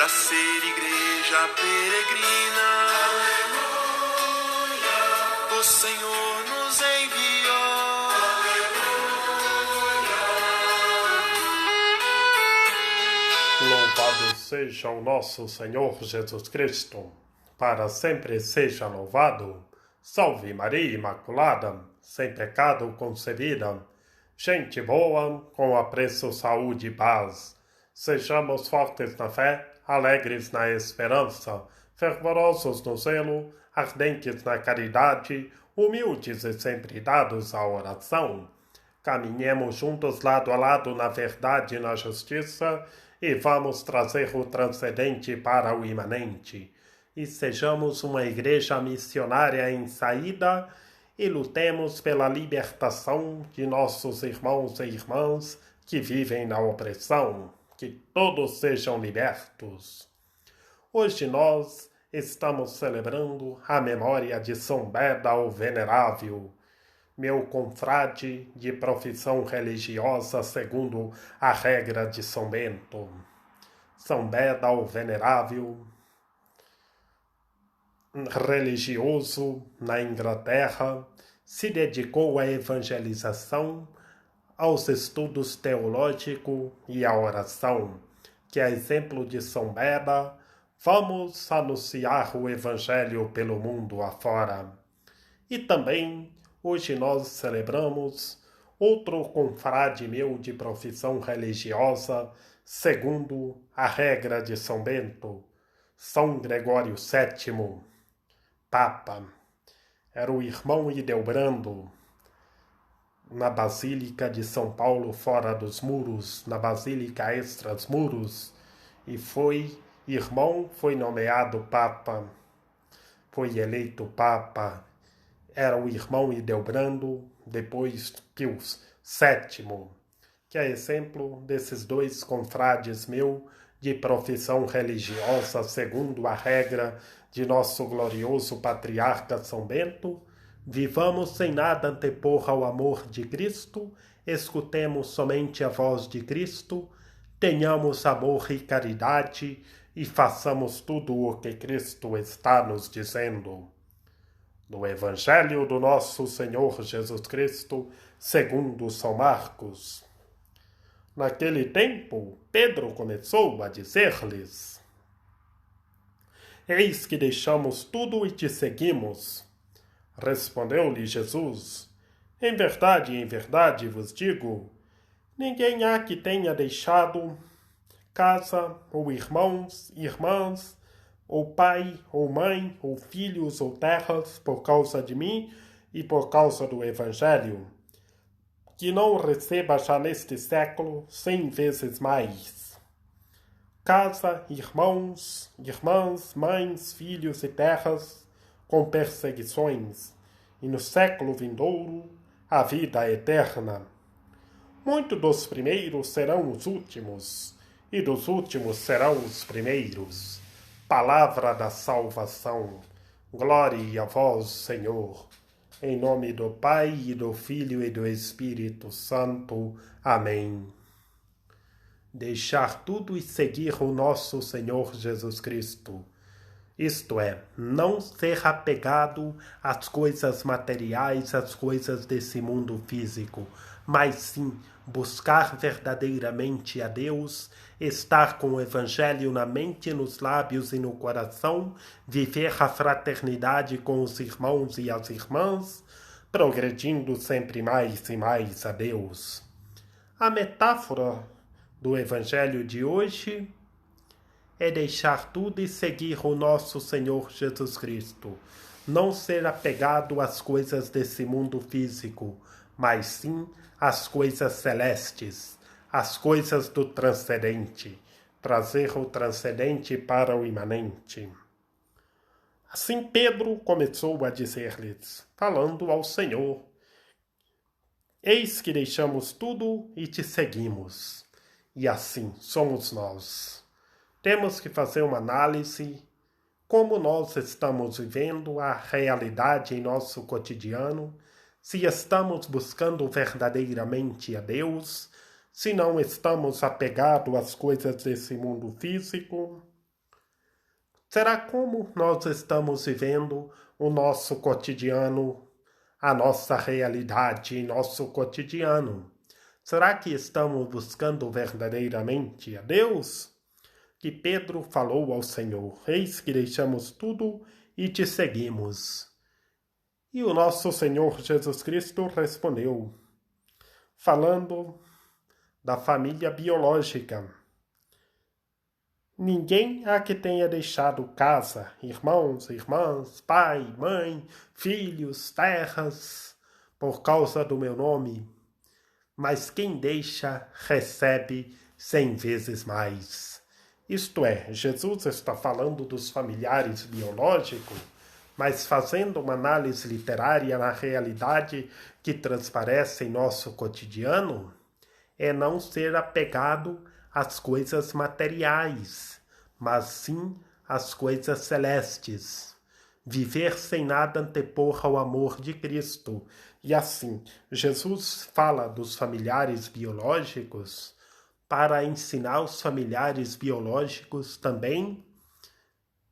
para ser igreja peregrina. Aleluia. O Senhor nos enviou. Aleluia. Louvado seja o nosso Senhor Jesus Cristo, para sempre seja louvado. Salve Maria Imaculada, sem pecado concebida. Gente boa, com apreço, saúde e paz. Sejamos fortes na fé, alegres na esperança, fervorosos no zelo, ardentes na caridade, humildes e sempre dados à oração. Caminhemos juntos lado a lado na verdade e na justiça e vamos trazer o transcendente para o imanente. E sejamos uma igreja missionária em saída e lutemos pela libertação de nossos irmãos e irmãs que vivem na opressão. Que todos sejam libertos. Hoje nós estamos celebrando a memória de São Beda o Venerável, meu confrade de profissão religiosa segundo a regra de São Bento. São Beda o Venerável, religioso na Inglaterra, se dedicou à evangelização, aos estudos teológicos e à oração, que a exemplo de São Beda, vamos anunciar o Evangelho pelo mundo afora. E também, hoje nós celebramos outro confrade meu de profissão religiosa, segundo a regra de São Bento, São Gregório VII, Papa. Era o irmão Hildebrando, na Basílica de São Paulo, fora dos muros, na Basílica extras muros, e foi nomeado Papa, foi eleito Papa. Era o irmão Hildebrando, depois Pius VII, que é exemplo desses dois confrades meu de profissão religiosa, segundo a regra de nosso glorioso patriarca São Bento. Vivamos sem nada antepor ao amor de Cristo, escutemos somente a voz de Cristo, tenhamos amor e caridade e façamos tudo o que Cristo está nos dizendo. No Evangelho do nosso Senhor Jesus Cristo, segundo São Marcos. Naquele tempo, Pedro começou a dizer-lhes: Eis que deixamos tudo e te seguimos. Respondeu-lhe Jesus: em verdade vos digo, ninguém há que tenha deixado casa, ou irmãos, irmãs, ou pai, ou mãe, ou filhos, ou terras, por causa de mim e por causa do Evangelho, que não receba já neste século 100 vezes mais. Casa, irmãos, irmãs, mães, filhos e terras, com perseguições, e no século vindouro, a vida eterna. Muito dos primeiros serão os últimos, e dos últimos serão os primeiros. Palavra da salvação. Glória a vós, Senhor. Em nome do Pai, e do Filho, e do Espírito Santo. Amém. Deixar tudo e seguir o nosso Senhor Jesus Cristo. Isto é, não ser apegado às coisas materiais, às coisas desse mundo físico, mas sim buscar verdadeiramente a Deus, estar com o Evangelho na mente, nos lábios e no coração, viver a fraternidade com os irmãos e as irmãs, progredindo sempre mais e mais a Deus. A metáfora do Evangelho de hoje é deixar tudo e seguir o nosso Senhor Jesus Cristo. Não ser apegado às coisas desse mundo físico, mas sim às coisas celestes, às coisas do transcendente. Trazer o transcendente para o imanente. Assim Pedro começou a dizer-lhes, falando ao Senhor: eis que deixamos tudo e te seguimos. E assim somos nós. Temos que fazer uma análise como nós estamos vivendo a realidade em nosso cotidiano, se estamos buscando verdadeiramente a Deus, se não estamos apegados às coisas desse mundo físico. Será como nós estamos vivendo o nosso cotidiano, a nossa realidade, nosso cotidiano? Será que estamos buscando verdadeiramente a Deus? Que Pedro falou ao Senhor: eis que deixamos tudo e te seguimos. E o nosso Senhor Jesus Cristo respondeu, falando da família biológica. Ninguém há que tenha deixado casa, irmãos, irmãs, pai, mãe, filhos, terras, por causa do meu nome. Mas quem deixa, recebe 100 vezes mais. Isto é, Jesus está falando dos familiares biológicos, mas fazendo uma análise literária na realidade que transparece em nosso cotidiano, é não ser apegado às coisas materiais, mas sim às coisas celestes. Viver sem nada antepor ao amor de Cristo. E assim, Jesus fala dos familiares biológicos para ensinar os familiares biológicos também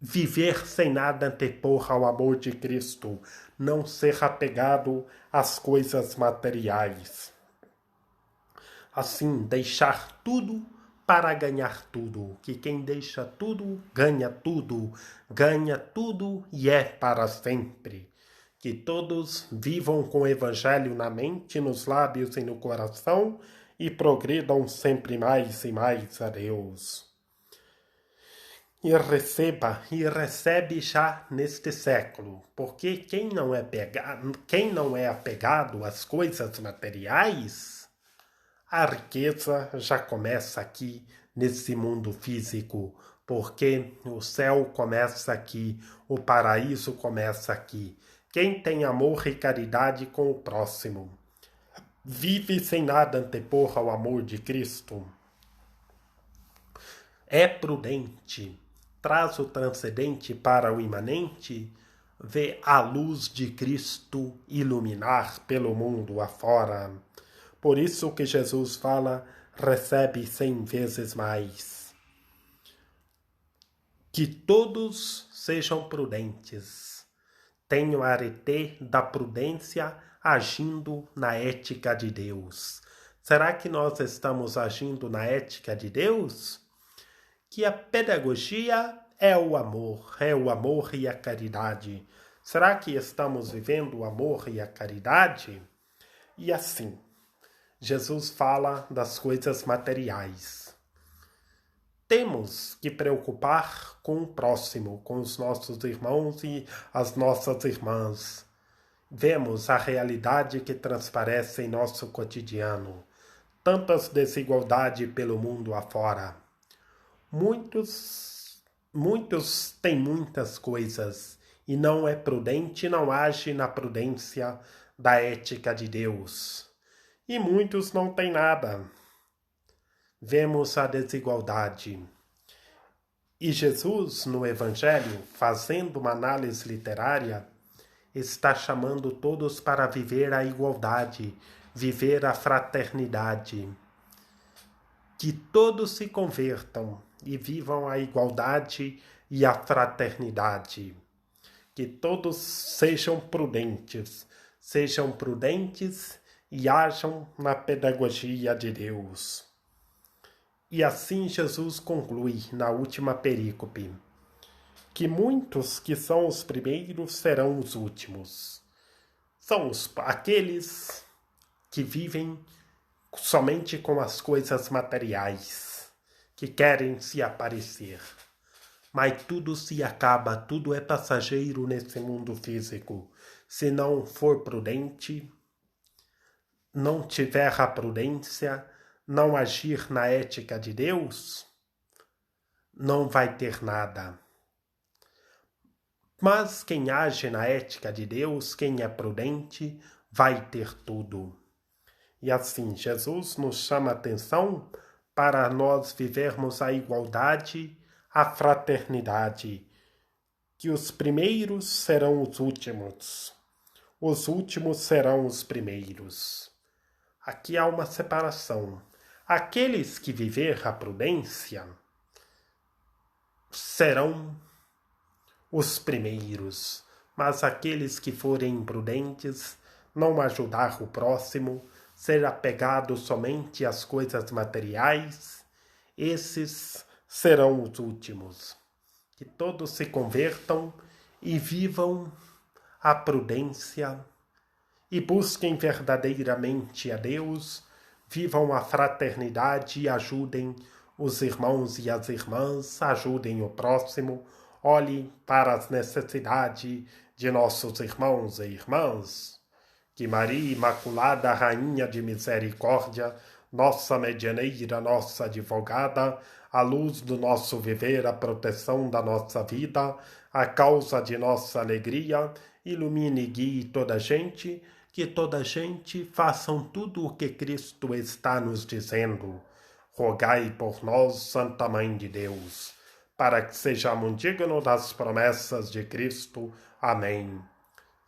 viver sem nada antepor ao amor de Cristo, não ser apegado às coisas materiais. Assim, deixar tudo para ganhar tudo, que quem deixa tudo ganha tudo e é para sempre. Que todos vivam com o Evangelho na mente, nos lábios e no coração e progridam sempre mais e mais a Deus. E recebe já neste século, porque quem não é apegado às coisas materiais, a riqueza já começa aqui nesse mundo físico, porque o céu começa aqui, o paraíso começa aqui. Quem tem amor e caridade com o próximo, vive sem nada antepor ao amor de Cristo, é prudente, traz o transcendente para o imanente, vê a luz de Cristo iluminar pelo mundo afora. Por isso que Jesus fala, recebe 100 vezes mais. Que todos sejam prudentes. Tenham a arete da prudência agindo na ética de Deus. Será que nós estamos agindo na ética de Deus? Que a pedagogia é o amor e a caridade. Será que estamos vivendo o amor e a caridade? E assim, Jesus fala das coisas materiais. Temos que preocupar com o próximo, com os nossos irmãos e as nossas irmãs. Vemos a realidade que transparece em nosso cotidiano. Tantas desigualdades pelo mundo afora. Muitos têm muitas coisas e não é prudente, não age na prudência da ética de Deus. E muitos não têm nada. Vemos a desigualdade. E Jesus, no Evangelho, fazendo uma análise literária, está chamando todos para viver a igualdade, viver a fraternidade. Que todos se convertam e vivam a igualdade e a fraternidade. Que todos sejam prudentes e ajam na pedagogia de Deus. E assim Jesus conclui na última perícope, que muitos que são os primeiros serão os últimos. São aqueles que vivem somente com as coisas materiais, que querem se aparecer. Mas tudo se acaba, tudo é passageiro nesse mundo físico. Se não for prudente, não tiver a prudência, não agir na ética de Deus, não vai ter nada. Mas quem age na ética de Deus, quem é prudente, vai ter tudo. E assim, Jesus nos chama a atenção para nós vivermos a igualdade, a fraternidade, que os primeiros serão os últimos serão os primeiros. Aqui há uma separação. Aqueles que viver a prudência serão os primeiros, mas aqueles que forem imprudentes, não ajudar o próximo, ser apegado somente às coisas materiais, esses serão os últimos. Que todos se convertam e vivam a prudência e busquem verdadeiramente a Deus, vivam a fraternidade e ajudem os irmãos e as irmãs, ajudem o próximo, olhem para as necessidades de nossos irmãos e irmãs. Que Maria Imaculada, Rainha de Misericórdia, nossa medianeira, nossa advogada, a luz do nosso viver, a proteção da nossa vida, a causa de nossa alegria, ilumine e guie toda a gente, que toda a gente façam tudo o que Cristo está nos dizendo. Rogai por nós, Santa Mãe de Deus, para que sejamos dignos das promessas de Cristo. Amém.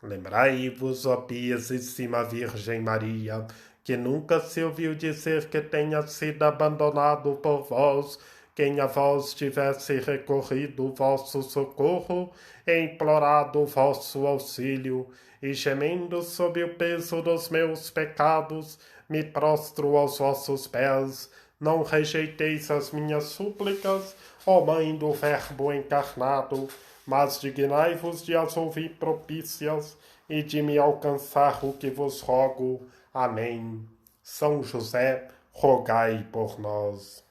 Lembrai-vos, ó piedosíssima Virgem Maria, que nunca se ouviu dizer que tenha sido abandonado por vós, quem a vós tivesse recorrido o vosso socorro, e implorado o vosso auxílio, e gemendo sob o peso dos meus pecados, me prostro aos vossos pés. Não rejeiteis as minhas súplicas, ó Mãe do Verbo encarnado, mas dignai-vos de as ouvir propícias e de me alcançar o que vos rogo. Amém. São José, rogai por nós.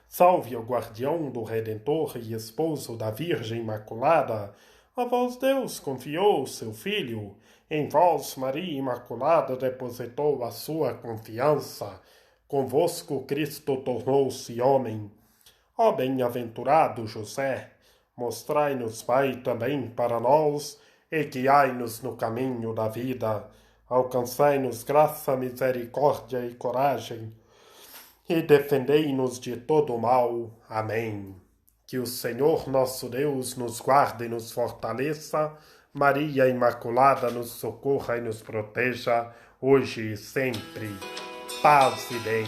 Salve o guardião do Redentor e esposo da Virgem Imaculada. A vós Deus confiou seu Filho. Em vós, Maria Imaculada, depositou a sua confiança. Convosco Cristo tornou-se homem. Ó bem-aventurado José, mostrai-nos, Pai, também para nós, e guiai-nos no caminho da vida. Alcançai-nos graça, misericórdia e coragem, e defendei-nos de todo o mal. Amém. Que o Senhor nosso Deus nos guarde e nos fortaleça, Maria Imaculada nos socorra e nos proteja, hoje e sempre. Paz e bem.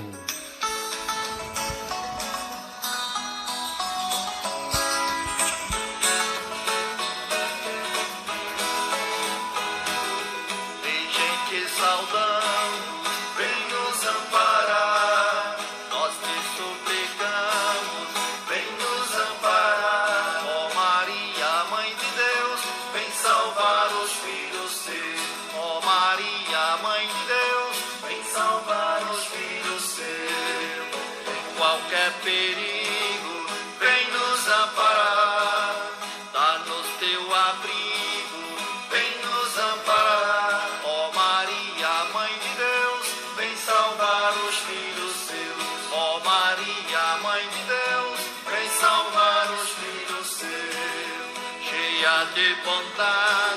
Saudamos, vem nos amparar, nós te suplicamos, vem nos amparar. Ó Maria, Mãe de Deus, vem salvar os filhos seus. Ó Maria, Mãe de Deus, vem salvar os filhos seus. Em qualquer perigo, vem nos amparar, dá-nos teu abrigo, vem nos amparar. Salvar os filhos seus, ó Maria, Mãe de Deus, vem salvar os filhos seus, cheia de bondade.